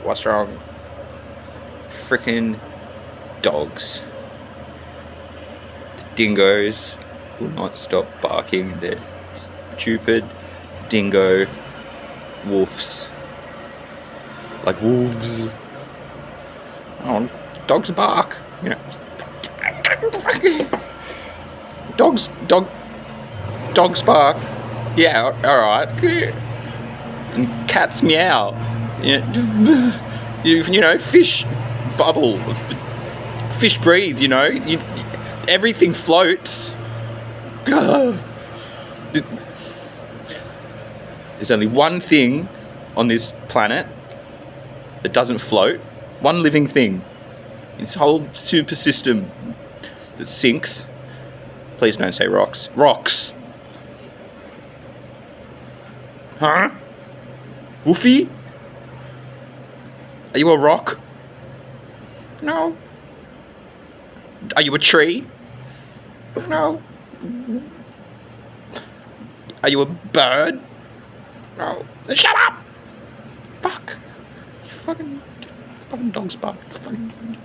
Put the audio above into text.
What's wrong? Frickin' dogs. The dingoes will not stop barking. They're stupid dingo wolves. Like wolves. Oh, dogs bark. You know. Dogs bark. Yeah, alright. And cats meow. You know, fish bubble. Fish breathe, you know. Everything floats. There's only one thing on this planet that doesn't float. One living thing. This whole super system that sinks. Please don't say rocks. Rocks! Huh? Woofy? Are you a rock? No. Are you a tree? No. Are you a bird? No. Then shut up! Fuck. You fucking dogs bark. Fucking